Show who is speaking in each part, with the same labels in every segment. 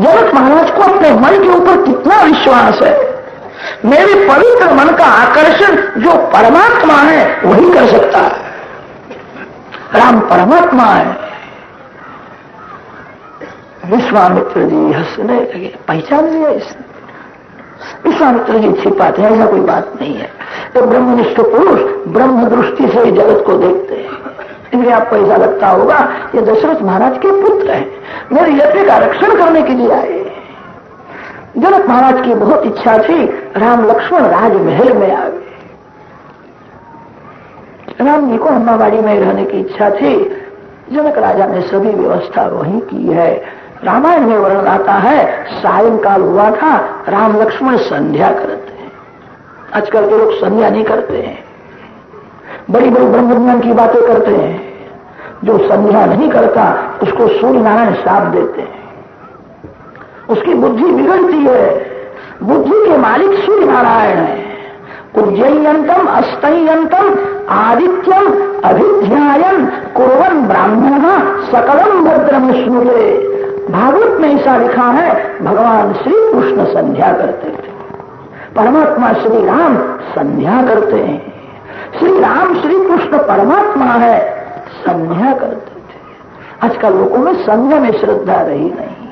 Speaker 1: जनक महाराज को अपने मन के ऊपर कितना विश्वास है। मेरे पवित्र मन का आकर्षण जो परमात्मा है वही कर सकता है। राम परमात्मा है। विश्वामित्र जी हंसने लगे, पहचान लिया इसने। विश्वामित्र जी छिपाते हैं, ऐसा कोई बात नहीं है। तो ब्रह्मनिष्ठ पुरुष ब्रह्म दृष्टि से जगत को देखते हैं। इसलिए आपको ऐसा लगता होगा ये दशरथ महाराज के पुत्र हैं, मेरे यज्ञ का रक्षण करने के लिए आए। जनक महाराज की बहुत इच्छा थी राम लक्ष्मण राजमहल में आ गए। राम जी को अम्बावाड़ी में रहने की इच्छा थी। जनक राजा ने सभी व्यवस्था वहीं की है। रामायण में वर्णन आता है सायंकाल हुआ था, राम लक्ष्मण संध्या करते हैं। आजकल के लोग संध्या नहीं करते हैं, बड़ी बड़ी ब्रह्मज्ञान की बातें करते हैं। जो संध्या नहीं करता उसको सूर्य नारायण शाप देते हैं, उसकी बुद्धि बिगड़ती है। बुद्धि के मालिक सूर्य नारायण है। उज्जयंतम अस्तयंतम आदित्यम अभिध्यायन कुर्वन् ब्राह्मणः सकलम भद्रम स्नुते। भागवत में ऐसा लिखा है भगवान श्री कृष्ण संध्या करते थे। परमात्मा श्री राम संध्या करते हैं। श्री राम श्री कृष्ण परमात्मा है, संध्या करते थे। आजकल लोगों में संध्या में श्रद्धा रही नहीं,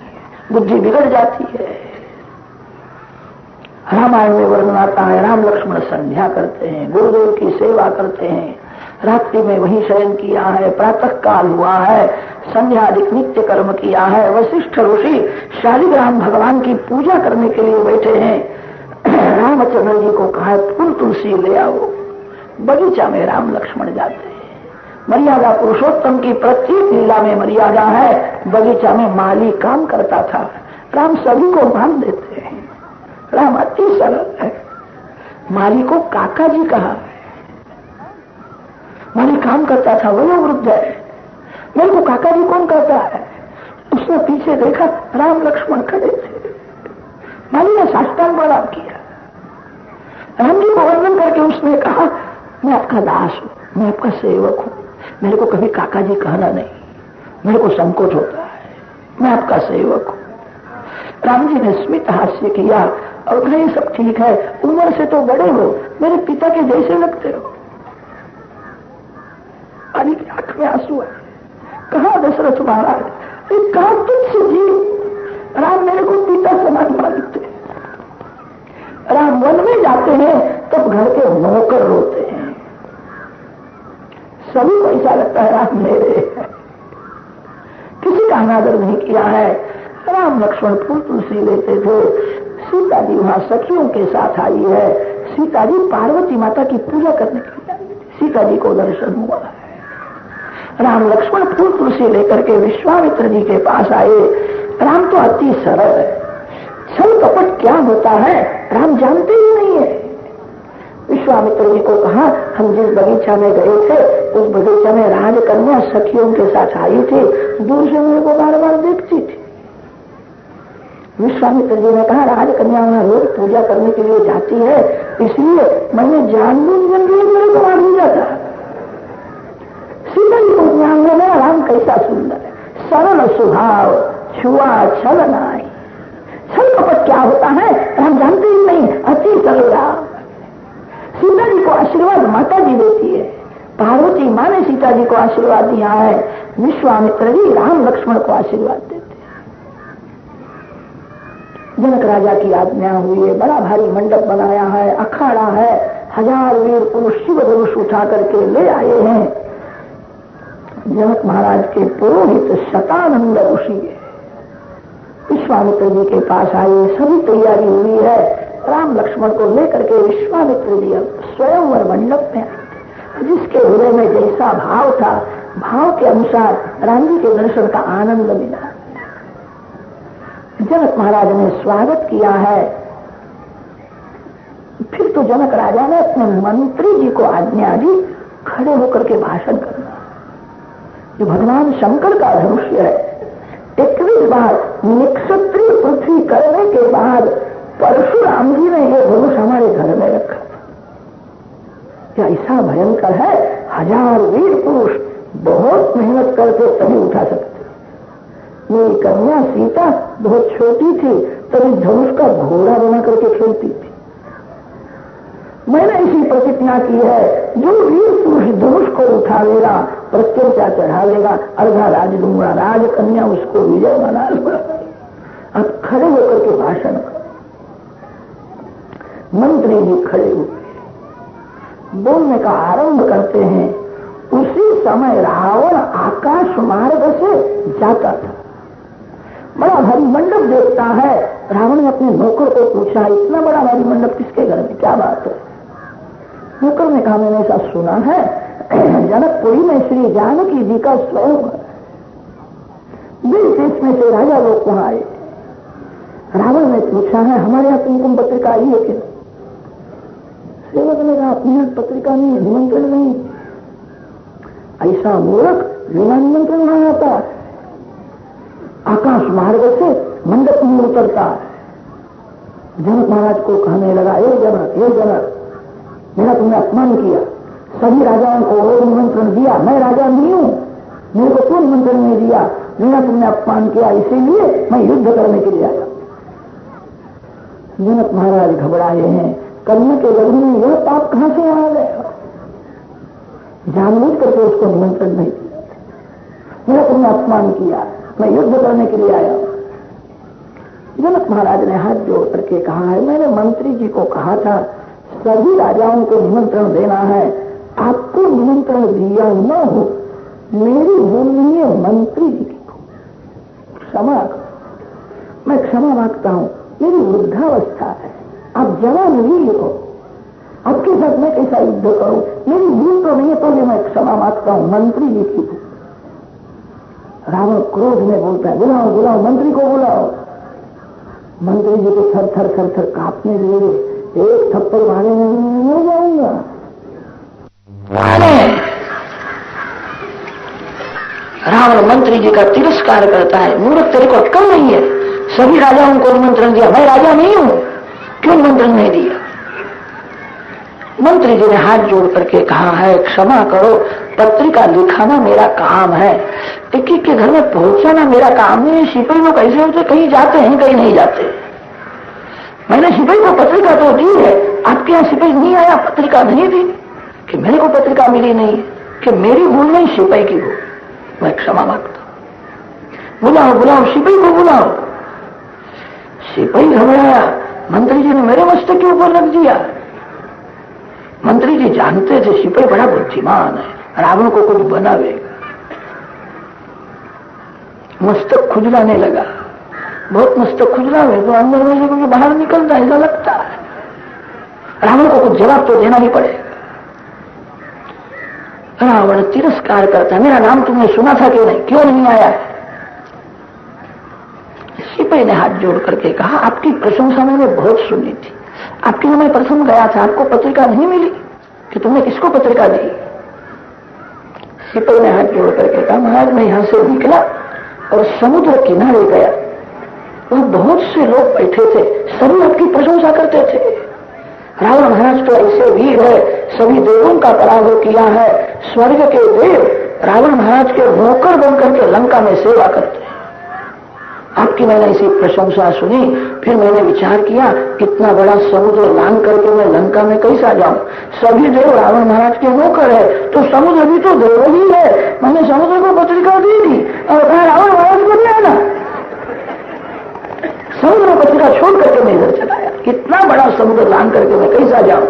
Speaker 1: बुद्धि बिगड़ जाती है। रामायण में वर्णन आता है राम लक्ष्मण संध्या करते हैं, गुरुदेव की सेवा करते हैं, रात्रि में वही शयन किया है, प्रातः काल हुआ है, संध्या अधिक नित्य कर्म किया है। वशिष्ठ ऋषि शालिग्राम भगवान की पूजा करने के लिए बैठे हैं। रामचंद्र जी को कहा फूल तुलसी ले आओ। बगीचा में राम लक्ष्मण जाते हैं। मर्यादा पुरुषोत्तम की प्रत्येक लीला में मर्यादा है। बगीचा में माली काम करता था, राम सभी को मान देते हैं। राम अति सरल है। माली को काका जी कहा। माली काम करता था, वो वृद्ध है, मेरे को काका जी कौन कहता है? उसने पीछे देखा, राम लक्ष्मण खड़े थे। माली ने साष्टांग प्रणाम किया। राम जी को वंदन करके उसने कहा मैं आपका दास हूं, मैं आपका सेवक हूं, मेरे को कभी काका जी कहना नहीं, मेरे को संकोच होता है, मैं आपका सेवक हूं। राम जी ने स्मित हास्य किया और कहा ये सब ठीक है, उम्र से तो बड़े हो, मेरे पिता के जैसे लगते हो। माली की आंख में आंसू है। कहा दशरथ महाराज, कहा तुझसे जी, राम मेरे को पिता समान मानते। राम वन में जाते हैं तब घर के नौकर रोते हैं, सभी को ऐसा लगता है राम मेरे है। किसी का अनादर नहीं किया है। राम लक्ष्मण फूल तुलसी लेते थे। सीता जी वहां सखियों के साथ आई है। सीता जी पार्वती माता की पूजा करने के लिए आई थी। सीता जी को दर्शन हुआ है। राम लक्ष्मण फूल तुलसी लेकर के विश्वामित्र जी के पास आए। राम तो अति सरल है, छल कपट क्या होता है राम जानते ही नहीं है। विश्वामित्र जी को कहा हम जिस बगीचा में गए थे उस बगीचा में राजकन्या सखियों के साथ आई थी, दूर से मेरे को बार बार देखती थी। विश्वामित्र जी ने कहा राजकन्या वहां रोज पूजा करने के लिए जाती है, इसलिए मैंने जानबूझ मेरे को मालूम जाता। सीता जी को ज्ञान में राम कैसा सुंदर है, सरल स्वभाव, छुआ छल नाई। छल कपट क्या होता है राम जानते ही नहीं, अति सरल राम। सीता जी को आशीर्वाद माता जी देती है। पार्वती माँ ने सीता जी को आशीर्वाद दिया है। विश्वामित्र जी राम लक्ष्मण को आशीर्वाद देते हैं। जनक राजा की आज्ञा हुई है, बड़ा भारी मंडप बनाया है, अखाड़ा है, 1000 वीर पुरुष शिव धनुष उठा करके ले आए हैं। जनक महाराज के पुरोहित शतानंद ऋषि विश्वामित्र जी के पास आए, सभी तैयारी हुई है। राम लक्ष्मण को लेकर के विश्वामित्र जी स्वयंवर मंडप में आए। जिसके हृदय में जैसा भाव था, भाव के अनुसार राम जी के दर्शन का आनंद मिला। जनक महाराज ने स्वागत किया है। फिर तो जनक राजा ने अपने मंत्री जी को आज्ञा दी खड़े होकर के भाषण करना। जो भगवान शंकर का धनुष्य है, 21 बार निक्षत्रिय पृथ्वी करने के बाद परशुराम जी ने यह धनुष हमारे घर में रखा। क्या ऐसा भयंकर है, 1000 वीर पुरुष बहुत मेहनत करके तभी उठा सकते। मेरी कन्या सीता बहुत छोटी थी, तभी धनुष का घोड़ा बना करके खेलती थी। मैंने इसी प्रतिज्ञा की है, जो वीर पुरुष धनुष को उठा लेगा, प्रत्यंचा चढ़ा लेगा, अर्धा राज दूंगा, राजकन्या उसको विजय बना लूंगा। अब खड़े होकर के भाषण कर। मंत्री जी खड़े हुए बोलने का आरंभ करते हैं। उसी समय रावण आकाश मार्ग से जाता था। बड़ा भारी मंडप देखता है। रावण ने अपने नौकर को पूछा, इतना बड़ा भारी मंडप किसके घर में, क्या बात है? नौकर ने कहा, मैंने ऐसा सुना है जनकपुरी में श्री जानकी जी का स्वयं देश देश में से राजा लोग वहां आए। रावण ने पूछा है, हमारे यहाँ कुमकुम पत्रिका आई है क्या? सेवक ने कहा, अपने यहाँ पत्रिका नहीं, निमंत्रण नहीं। ऐसा मूर्ख बिना निमंत्रण नहीं आता, आकाश मार्ग से मंडप में उतरता है। जनक महाराज को कहने लगा, हे जनक, मेरा तुमने अपमान किया, सभी राजाओं को और निमंत्रण दिया, मैं राजा नहीं हूं, मेरे को क्यों निमंत्रण नहीं दिया? मेरा तुमने अपमान किया, इसीलिए मैं युद्ध करने के लिए आया। जनक महाराज घबराए हैं, कन्या के लग्न में यह पाप कहां से आ गया? जानबूझ करके उसको निमंत्रण नहीं दिया, मेरा तुमने अपमान किया, मैं युद्ध करने के लिए आया। जनक महाराज ने हाथ जोड़ करके कहा है, मैंने मंत्री जी को कहा था सभी राजाओं को निमंत्रण देना है, आपको निमंत्रण दिया न हो, मेरी भूल नहीं है, मंत्री जी की क्षमा करो, मैं क्षमा मांगता हूं, मेरी वृद्धावस्था है, आप जवान वीर हो, आपके साथ मैं कैसा युद्ध करूं? मेरी भूल तो नहीं है, तो भी मैं क्षमा मांगता हूं, मंत्री जी की भूल। रावण क्रोध में बोलता है, बुलाओ मंत्री को बुलाओ। मंत्री जी को थर थर कांपने लगे, एक थप्पड़ मारे नहीं जाऊंगा। रावण मंत्री जी का तिरस्कार करता है, मूर्ख तेरे को अक्ल नहीं है, सभी राजाओं को निमंत्रण दिया, मैं राजा नहीं हूं, क्यों निमंत्रण नहीं दिया? मंत्री जी ने हाथ जोड़ करके कहा है, क्षमा करो, पत्रिका लिखाना मेरा काम है, एक एक के घर में पहुंचाना मेरा काम नहीं। सिपाही लोग ऐसे होते, कहीं जाते हैं कहीं नहीं जाते। मैंने सिपाही को पत्रिका तो दी है, आपके यहाँ सिपाही नहीं आया, पत्रिका नहीं दी, कि मेरे को पत्रिका मिली नहीं, कि मेरी भूल नहीं, सिपाही की भूल, मैं क्षमा मांगता हूं। बुलाओ सिपाही को बुलाओ। सिपाही घबराया, मंत्री जी ने मेरे मस्तक के ऊपर रख दिया। मंत्री जी जानते थे सिपाही बड़ा बुद्धिमान है, रावण को कुछ बनावेगा। मस्तक खुजलाने लगा, बहुत मस्तक खुजलावे तो अंदर में से कुछ बाहर निकलता है, ऐसा लगता है। रावण को कुछ जवाब तो देना ही पड़ेगा। रावण तिरस्कार करता है, मेरा नाम तुमने सुना था क्यों नहीं, क्यों नहीं आया? सिपाही ने हाथ जोड़ करके कहा, आपकी प्रशंसा मैंने बहुत सुनी थी, आपके यहाँ मैं प्रथम गया था, आपको पत्रिका नहीं मिली कि तुमने किसको पत्रिका दी? सिपाही ने हाथ जोड़ करके कहा, महाराज मैं यहां से निकला और समुद्र किनारे गया, वहां बहुत से लोग बैठे थे, सभी आपकी प्रशंसा करते थे। रावण महाराज तो ऐसे वीर है, सभी देवों का पराभव किया है, स्वर्ग के देव रावण महाराज के नौकर बनकर के लंका में सेवा करते हैं। आपकी मैंने इसी प्रशंसा सुनी, फिर मैंने विचार किया कितना बड़ा समुद्र लांग करके मैं लंका में कैसा जाऊं? सभी देव रावण महाराज के नौकर है, तो समुद्र भी तो देव ही है। मैंने समुद्र को पत्रिका दी थी और कहा रावण महाराज को दिया ना, समुद्र पत्रिका छोड़ करके मैं इधर चलाया। कितना बड़ा समुद्र लांग करके मैं कैसा जाऊं?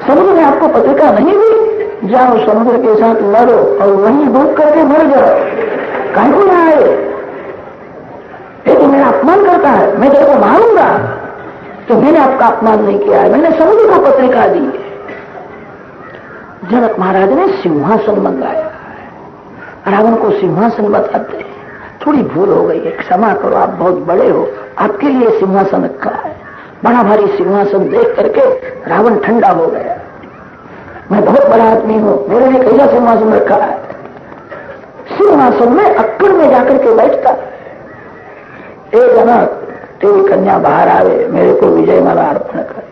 Speaker 1: समुद्र ने आपको पत्रिका नहीं दी, जाओ समुद्र के साथ लड़ो और वहीं डूब करके मर जाओ, काहे को ना आए? ये तो मेरा अपमान करता है, मैं तेरे को मारूंगा। तो मैंने आपका अपमान नहीं किया है, मैंने समुद्र को पत्रिका दी है। जनक महाराज ने सिंहासन मंगाया, रावण को सिंहासन बताते हैं, थोड़ी भूल हो गई है, क्षमा करो, आप बहुत बड़े हो, आपके लिए सिंहासन रखा है। बड़ा भारी सिंहासन देख करके रावण ठंडा हो गया, मैं बहुत बड़ा आदमी हूं, मेरे लिए कैसा सिंहासन रखा है? सिंहासन में अक्कड़ में जाकर के बैठता, ए जनक तेरी कन्या बाहर आवे, मेरे को विजय माला अर्पण करे।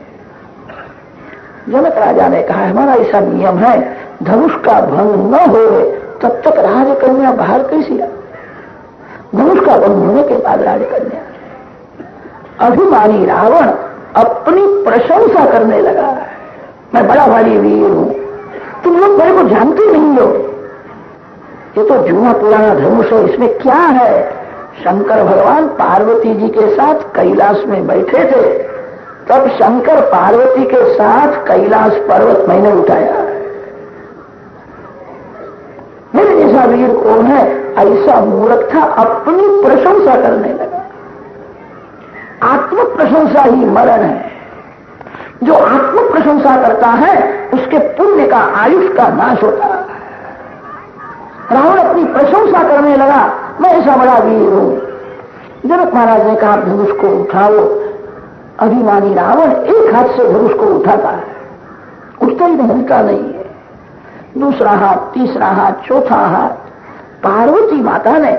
Speaker 1: जनक राजा ने कहा, हमारा ऐसा नियम है, धनुष का भंग न हो तब तक राजकन्या बाहर कैसी आए? धनुष का बंध होने के बाद राजकन्या। अभिमानी रावण अपनी प्रशंसा करने लगा, मैं बड़ा भारी वीर हूं, तुम लोग मेरे को जानते नहीं हो, ये तो जूना पुराना धनुष है, इसमें क्या है। शंकर भगवान पार्वती जी के साथ कैलाश में बैठे थे, तब शंकर पार्वती के साथ कैलाश पर्वत मैंने उठाया। मेरे जैसा वीर कौन है, ऐसा मूर्ख था, अपनी प्रशंसा करने लगा। आत्म प्रशंसा ही मरण है। जो आत्म प्रशंसा करता है उसके पुण्य का, आयुष का नाश होता है। रावण अपनी प्रशंसा करने लगा, मैं ऐसा बड़ा वीर हूं। जनक महाराज ने कहा धनुष को उठाओ। अभिमानी रावण एक हाथ से धनुष को उठाता है, उठता ही नहीं, हिलता नहीं है। दूसरा हाथ, तीसरा हाथ, चौथा हाथ। पार्वती माता ने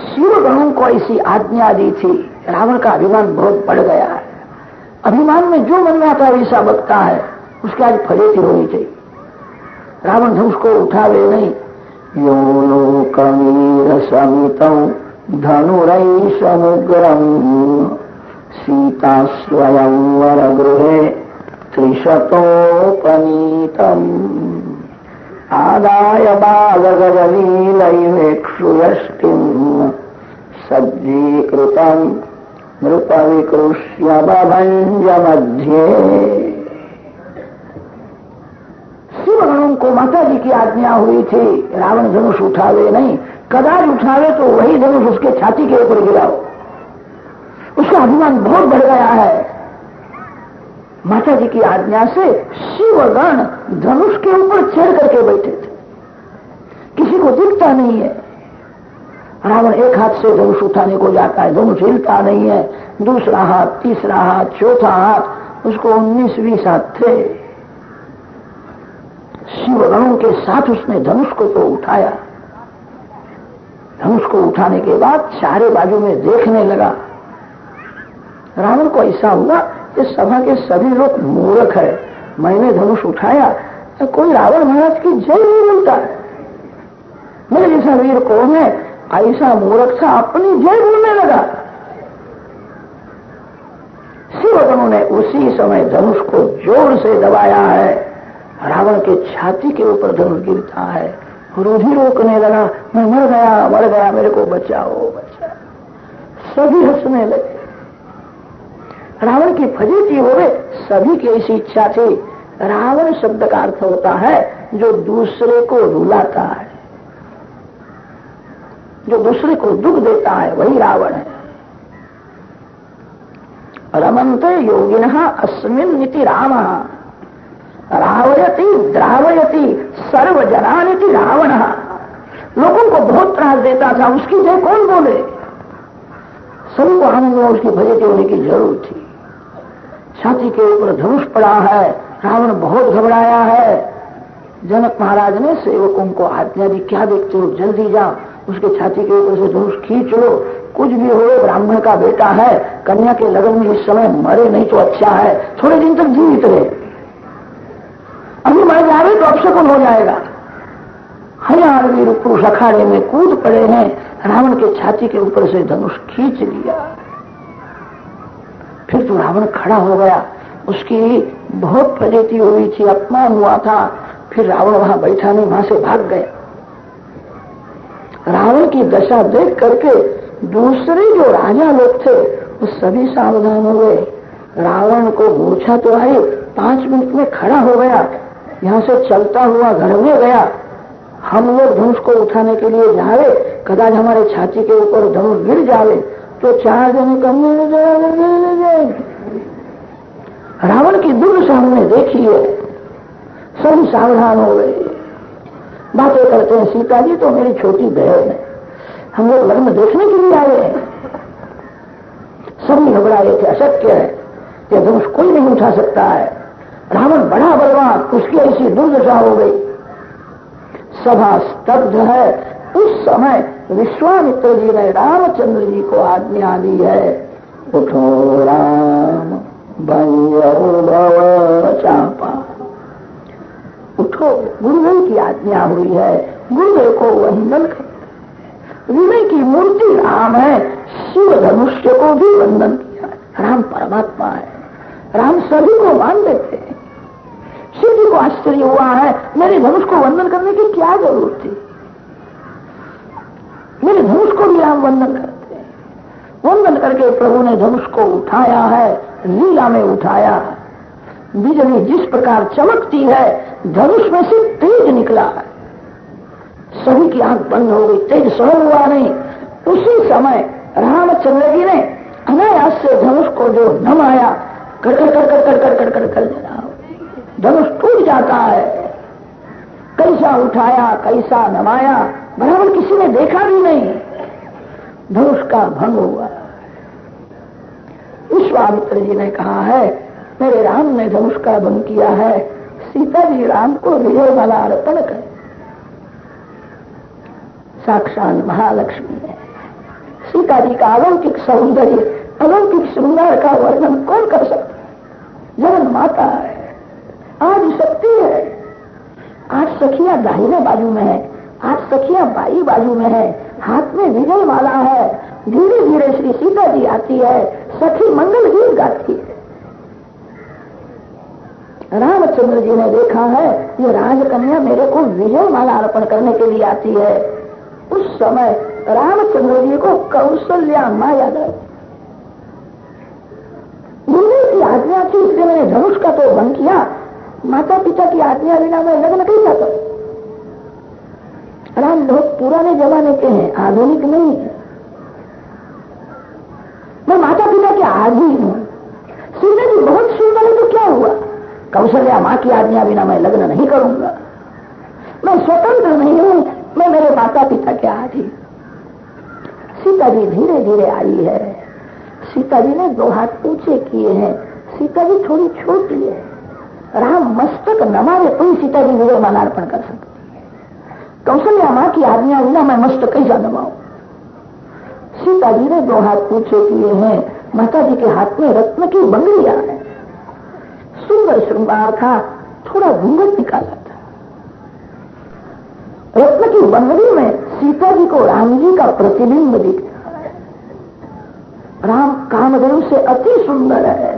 Speaker 1: शिवगणों को ऐसी आज्ञा दी थी। रावण का अभिमान बहुत बढ़ गया है। अभिमान में जो मन में आता है वैसा बकता है, उसकी आज फजेती होनी चाहिए। रावण धनुष को उठावे नहीं। यो लोकवीर समितं धनुरै समुग्रम सीता स्वयंवर गृहे त्रिशतोपनीतम आदाय बालगजनीलैवेक्षुयष्टिं सज्जीकृतं नृपविकृष्य बभंज मध्ये। शिवगणों को माता जी की आज्ञा हुई थी रावण धनुष उठावे नहीं, कदाच उठावे तो वही धनुष उसके छाती के ऊपर गिराओ। उसका अभिमान बहुत बढ़ गया है। माता जी की आज्ञा से शिवगण धनुष के ऊपर चढ़ करके बैठे थे, किसी को दिखता नहीं है। रावण एक हाथ से धनुष उठाने को जाता है, धनुष हिलता नहीं है। दूसरा हाथ, तीसरा हाथ, चौथा हाथ, उसको 19-20 हाथ थे। शिवगणों के साथ उसने धनुष को तो उठाया। धनुष को उठाने के बाद चारे बाजू में देखने लगा। रावण को ऐसा हुआ कि सभा के सभी लोग मूर्ख है, मैंने धनुष उठाया तो कोई रावण महाराज की जय नहीं बोलता है। मेरे जैसा वीर कौन है, ऐसा मूर्ख था, अपनी जय बोलने लगा। शिवगणों ने उसी समय धनुष को जोर से दबाया है। रावण के छाती के ऊपर धनुष गिरता है, रुधिर रोकने लगा, मैं मर गया, मेरे को बचाओ, बचाओ। सभी हंसने लगे। रावण की फजीती हो गई, सभी की ऐसी इच्छा थी। रावण शब्द का अर्थ होता है जो दूसरे को रुलाता है, जो दूसरे को दुख देता है, वही रावण है। रमन्ते योगिनः अस्मिन् इति रामः रावयति द्रावयति सर्वजनानिति रावणः। लोगों को बहुत त्रास देता था, उसकी जय कौन बोले। सभी को आनंद में उसकी फजीती होने की जरूरत थी। छाती के ऊपर धनुष पड़ा है, रावण बहुत घबराया है। जनक महाराज ने सेवकों को आज्ञा दी, क्या देखते हो, जल्दी जाओ, उसके छाती के ऊपर से धनुष खींच लो। कुछ भी हो, ब्राह्मण का बेटा है, कन्या के लगन में इस समय मरे नहीं तो अच्छा है, थोड़े दिन तक जीवित रहे। अभी मर जाए तो अपशकुन हो जाएगा। 1000 वीर पुरुष अखाड़े में कूद पड़े हैं, रावण के छाती के ऊपर से धनुष खींच लिया। फिर तो रावण खड़ा हो गया, उसकी बहुत फजीती हुई थी, अपमान हुआ था। फिर रावण वहां बैठा नहीं, वहां से भाग गया। रावण की दशा देख करके दूसरे जो राजा लोग थे वो सभी सावधान हो गए। रावण को मूर्छा तो आई, 5 मिनट में खड़ा हो गया, यहां से चलता हुआ घर में गया। हम लोग धनुष को उठाने के लिए जावे, कदाच हमारे छाती के ऊपर धनुष गिर जावे तो 4 जने कम जाए। रावण की दुर्दशा हमने देखी है, सभी सावधान हो गए। बातें करते हैं, सीता जी तो मेरी छोटी बहन है, हम लोग लग्न देखने के लिए आए हैं। सभी घबराए थे, अशक्य है कि धनुष कोई नहीं उठा सकता है। रावण बड़ा बलवान, उसकी ऐसी दुर्दशा हो गई। सभा स्तब्ध है। उस समय विश्वामित्र जी ने रामचंद्र जी को आज्ञा दी है, उठो राम भव चापा, उठो। गुरुदेव की आज्ञा हुई है, गुरुदेव को वंदन कर। विनय की मूर्ति राम है। शिव धनुष्य को भी वंदन किया। राम परमात्मा है, राम सभी को मान देते हैं। शिव जी को आश्चर्य हुआ है, मेरे धनुष को वंदन करने की क्या जरूरत थी? मेरे धनुष को भी राम वंदन करते हैं। वंदन करके प्रभु ने धनुष को उठाया है, लीला में उठाया। बिजली जिस प्रकार चमकती है, धनुष में से तेज निकला है। सभी की आंख बंद हो गई, तेज सहन हुआ नहीं। उसी समय रामचंद्र जी ने अनायास से धनुष को जो नमाया, कड़कड़ कड़कड़ कड़कड़ कड़कड़ कर देना, धनुष टूट जाता है। कैसा उठाया, कैसा नमाया, बराबर किसी ने देखा भी नहीं। धनुष का भंग हुआ। विश्वामित्र जी ने कहा है, मेरे राम ने धनुष का भंग किया है, सीता जी राम को विजय माला अर्पण करें। साक्षात महालक्ष्मी है। सीता जी का अलौकिक सौंदर्य, अलौकिक श्रृंगार का वर्णन कौन कर सकता है? जगन माता है, आज शक्ति है। आज सखियां दाहिने बाजू में है, आज सखियां बाई बाजू में है, हाथ में विजय माला है। धीरे धीरे श्री सीता जी आती है, सखी मंगल गीत गाती है। रामचंद्र जी ने देखा है, ये राजकन्या मेरे को विजय माला अर्पण करने के लिए आती है। उस समय रामचंद्र जी को कौशल्या माँ याद आई। गुरु की आज्ञा थी, इसलिए मैंने धनुष का तो भंग किया। माता पिता की आज्ञा बिना मैं लग्न कैसा करूं? राम बहुत पुराने जमाने के हैं, आधुनिक नहीं है। मैं माता पिता के आदि हूं। सीता जी बहुत सुंदर है तो क्या हुआ? कौशल्या माँ की आज्ञा बिना मैं लग्न नहीं करूंगा। मैं स्वतंत्र नहीं हूं, मैं मेरे माता पिता के आदि। सीता जी धीरे धीरे आई है। सीता जी ने 2 हाथ ऊंचे किए हैं। सीता जी थोड़ी छोटी है। राम मस्तक नमावे तो ही सीता जी विजय माला अर्पण कर सकती है। कौशल्या माँ की आज्ञा बिना मैं मस्तक कैसा नमाऊं? सीता जी ने 2 हाथ ऊंचे किए हैं। माता जी के हाथ में रत्न की बंगड़ियां है। सुंदर श्रृंगार था, थोड़ा घूंघट निकाला था। रत्न की बंगड़ी में सीता जी को राम जी का प्रतिबिंब दिख रहा है। राम कामदेव से अति सुंदर है।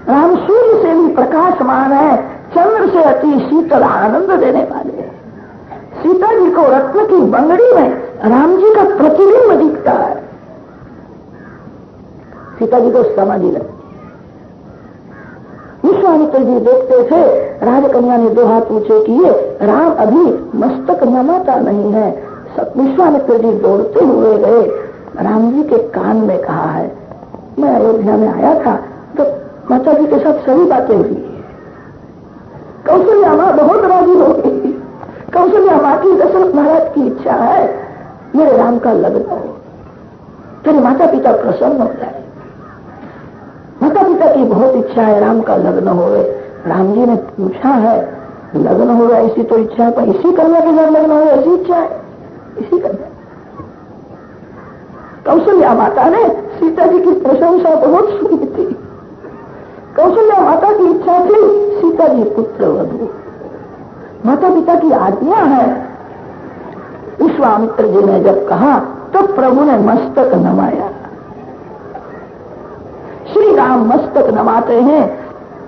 Speaker 1: राम सूर्य से भी प्रकाशमान है, चंद्र से अति शीतल आनंद देने वाले हैं। सीता जी को रत्न की बंगड़ी में राम जी का प्रतिबिंब दिखता है। सीता जी को समाधि लगती। विश्वामित्र जी देखते थे, राजकन्या ने 2 हाथ ऊंचे किए, राम अभी मस्तक नमाता नहीं है। विश्वामित्र जी दौड़ते हुए गए, राम जी के कान में कहा है, मैं अयोध्या में आया था तो माता जी के साथ सभी बातें हुई। कौशल्या माँ बहुत राजी हो गई। कौशल्या माँ की दशरथ महाराज की इच्छा है मेरे राम का लग्न हो, तेरे माता पिता प्रसन्न हो जाए। माता पिता की बहुत इच्छा है राम का लग्न हो। राम जी ने पूछा है, लग्न हो गया ऐसी तो इच्छा है, पर इसी कन्या के साथ लग्न हो गया ऐसी इच्छा है? इसी कन्या। कौशल्या माता ने सीता जी की प्रशंसा बहुत सुनी थी। कौशल्या माता की इच्छा थी सीता जी पुत्र वधू। माता पिता की आज्ञा है। विश्वामित्र जी ने जब कहा तो प्रभु ने मस्तक नमाया। श्री राम मस्तक नमाते हैं,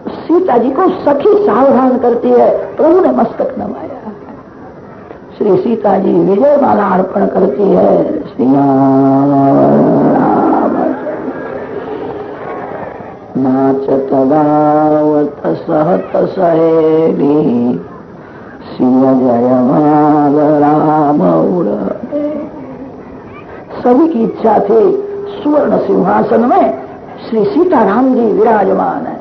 Speaker 1: सीता जी को सखी सावधान करती है, प्रभु ने मस्तक नमाया। श्री सीता जी विजय माला अर्पण करती है। श्री राम नाचत गावत सहत सहेली, सिय जय माल राम उड़े। सभी की इच्छा थी सुवर्ण सिंहासन में श्री सीताराम जी विराजमान है।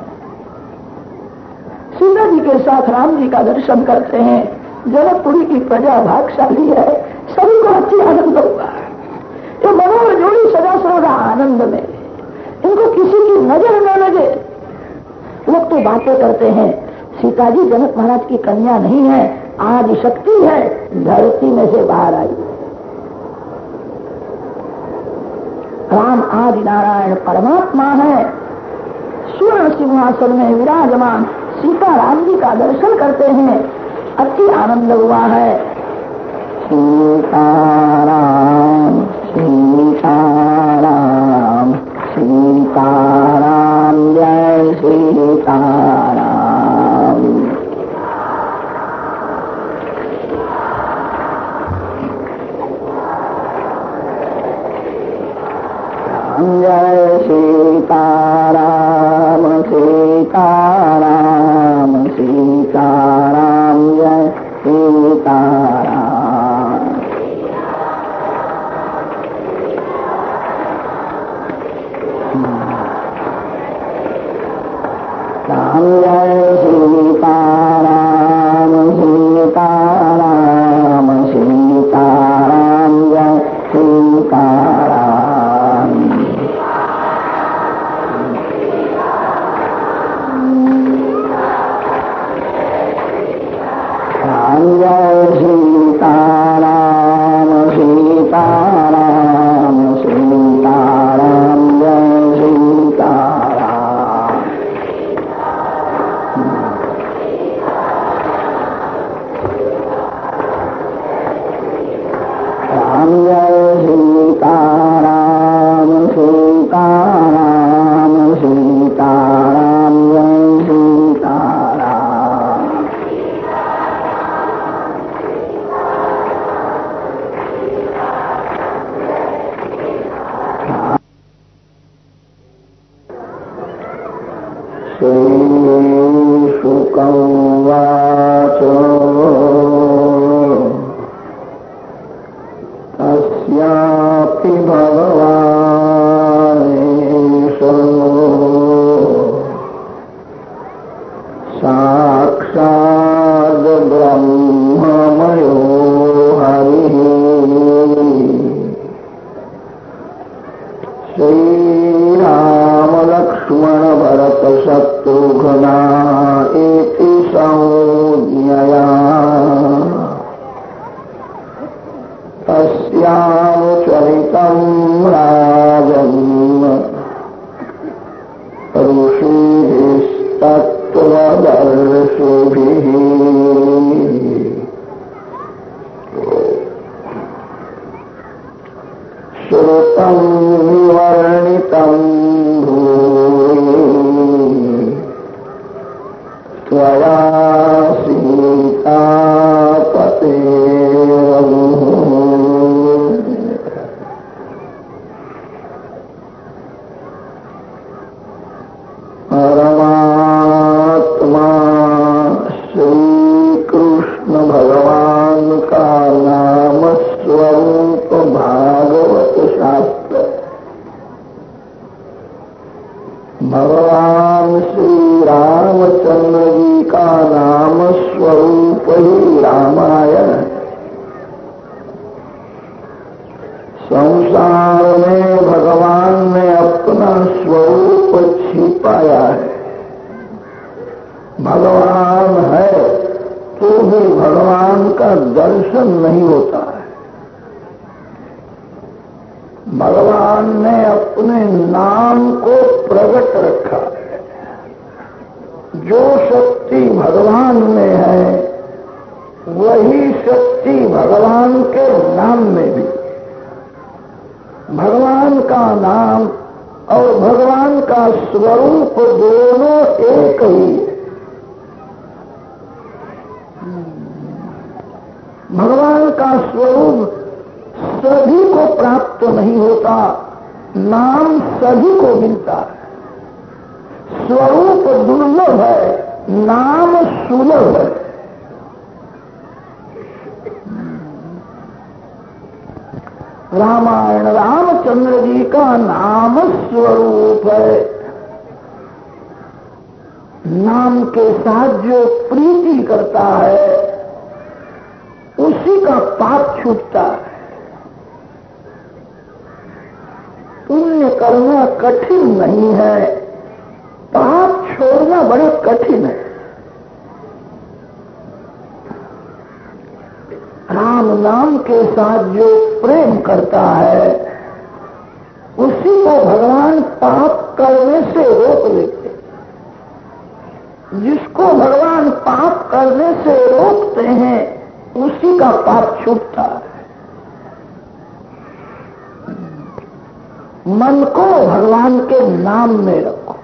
Speaker 1: सीता जी के साथ राम जी का दर्शन करते हैं। जनकपुरी की प्रजा भागशाली है, सभी को अच्छी आनंद होगा। ये मनोहर जोड़ी सदा सर्वदा आनंद में, इनको किसी की नजर न लगे। लोग तो बातें करते हैं, सीता जी जनक महाराज की कन्या नहीं है, आज शक्ति है, धरती में से बाहर आई। राम आदि नारायण परमात्मा है, स्वर्ण सिंहासन में विराजमान। सीता राम जी का दर्शन करते हैं, अति आनंद हुआ है। सीताराम सीताराम सीताराम जय सीताराम। जय सीताराम सीताराम सीताराम जय सीताराम। राम जय सीताराम सीताराम सीताराम जय सीताराम। राम जय सीताराम सीताराम सीताराम जय सीताराम। राम जय सीताराम सीताराम सीताराम जय सीताराम। श्रीशुक उवाच तस्यापि भगवानेशो साक्षाद् ब्रह्ममयो हरिः। श्रीराम लक्ष्मण भरत शत्रुघ्ना इति संज्ञया तस्यानुचरितं राजन् ऋषिस्तत्त्वदर्शिभिः। श्रुतं विवर्णितं भूरि त्वया सीतापतेरनुः। परमात्मा श्री कृष्ण भगवान का नाम स्वरूप भागवत शास्त्र। भगवान श्री रामचंद्र जी का नाम स्वरूप ही रामायण है। संसार में भगवान ने अपना स्वरूप छिपाया है। भगवान है तो भी भगवान का दर्शन नहीं होता है। भगवान ने अपने नाम को प्रकट रखा है। जो शक्ति भगवान में है वही शक्ति भगवान के नाम में भी। भगवान का नाम और भगवान का स्वरूप दोनों एक ही है। भगवान का स्वरूप सभी को प्राप्त नहीं होता, नाम सभी को मिलता है। स्वरूप दुर्लभ है, नाम सुलभ है। रामायण रामचंद्र जी का नाम स्वरूप है। नाम के साथ जो प्रीति करता है उसी का पाप छूटता है। पुण्य करना कठिन नहीं है, पाप छोड़ना बड़ा कठिन है। राम नाम के साथ जो प्रेम करता है उसी को भगवान पाप करने से रोक लेते। जिसको भगवान पाप करने से रोकते हैं उसी का पाप छूटता है। मन को भगवान के नाम में रखो।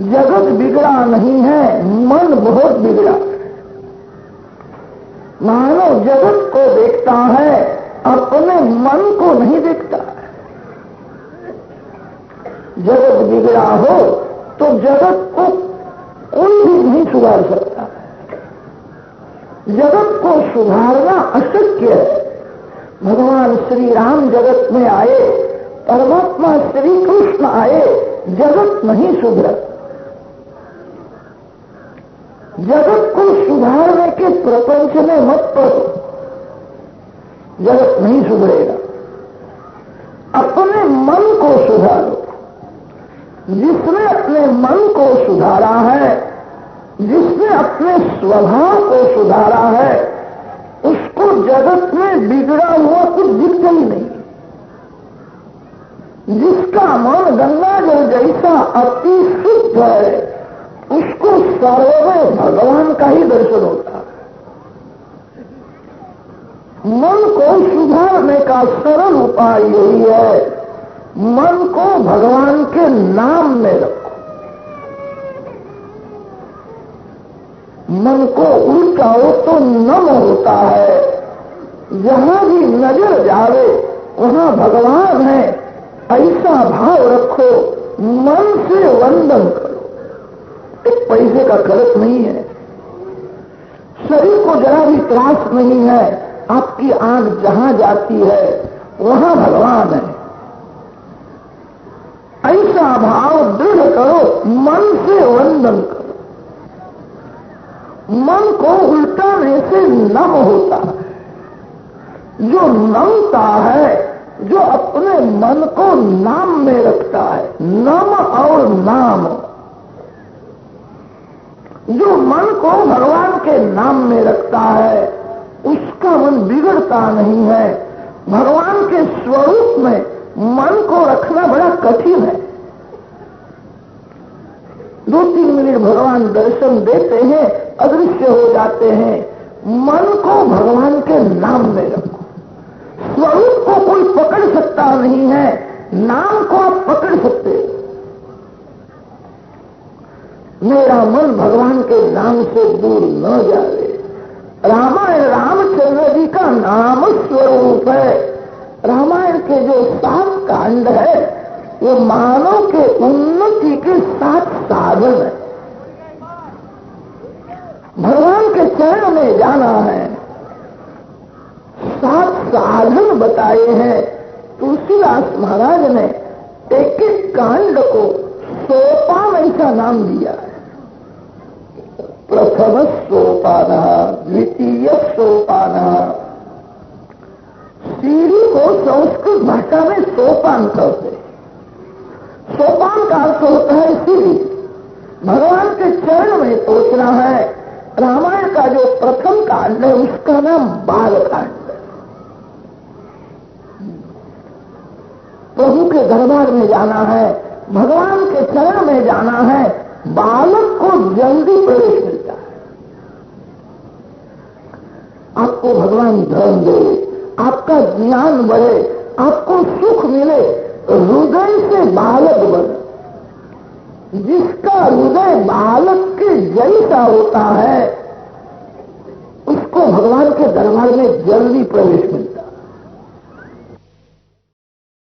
Speaker 1: जगत बिगड़ा नहीं है, मन बहुत बिगड़ा। मानव जगत को देखता है, अपने मन को नहीं देखता है। जगत बिगड़ा हो तो जगत को कोई भी नहीं सुधार सकता है। जगत को सुधारना अशक्य है। भगवान श्री राम जगत में आए, परमात्मा श्री कृष्ण आए, जगत नहीं सुधरा। जगत को सुधारने के प्रपंच में मत पड़ो, जगत नहीं सुधरेगा। अपने मन को सुधारो। जिसने अपने मन को सुधारा है, जिसने अपने स्वभाव को सुधारा है, उसको जगत में बिगड़ा हुआ कुछ दिखता ही नहीं। जिसका मन गंगा जल जैसा अति शुद्ध है, उसको सर्वमय भगवान का ही दर्शन होता है। मन को सुधारने का सरल उपाय यही है, मन को भगवान के नाम में रखो। मन को उल्टाओ तो नम होता है। जहां भी नजर जावे वहां भगवान है, ऐसा भाव रखो। मन से वंदन करो। एक पैसे का खर्च नहीं है, शरीर को जरा भी त्रास नहीं है। आपकी आंख जहां जाती है वहां भगवान है। ऐसा भाव दृढ़ करो, मन से वंदन करो। मन को उल्टाने से नम होता है। जो नमता है, जो अपने मन को नाम में रखता है, नम और नाम। जो मन को भगवान के नाम में रखता है, उसका मन बिगड़ता नहीं है। भगवान के स्वरूप में मन को रखना बड़ा कठिन है। 2-3 मिनट भगवान दर्शन देते हैं, अदृश्य हो जाते हैं। मन को भगवान के नाम में रखो। स्वरूप को कोई पकड़ सकता नहीं है, नाम को आप पकड़ सकते हो। मेरा मन भगवान के नाम से दूर न जाए। रामायण रामचंद्र जी का नाम स्वरूप है। रामायण के जो 7 कांड है, वो मानव के उन्नति के 7 साधन है। भगवान के चरण में जाना है। 7 साधन बताए हैं। तुलसीदास महाराज ने एक एक कांड को सोपान ऐसा नाम दिया है। प्रथम सोपान, द्वितीय सोपान। सीढ़ी को संस्कृत भाषा में सोपान कहते। सोपान का अर्थ होता है सीढ़ी। भगवान के चरण में पहुंचना है। रामायण का जो प्रथम कांड है उसका नाम बाल कांड है। प्रभु के दरबार में जाना है, भगवान के चरण में जाना है। बालक को जल्दी प्रवेश मिलता है। आपको भगवान धन दे, आपका ज्ञान बढ़े, आपको सुख मिले, हृदय से बालक बने। जिसका हृदय बालक के जैसा होता है, उसको भगवान के दरबार में जल्दी प्रवेश मिलता है।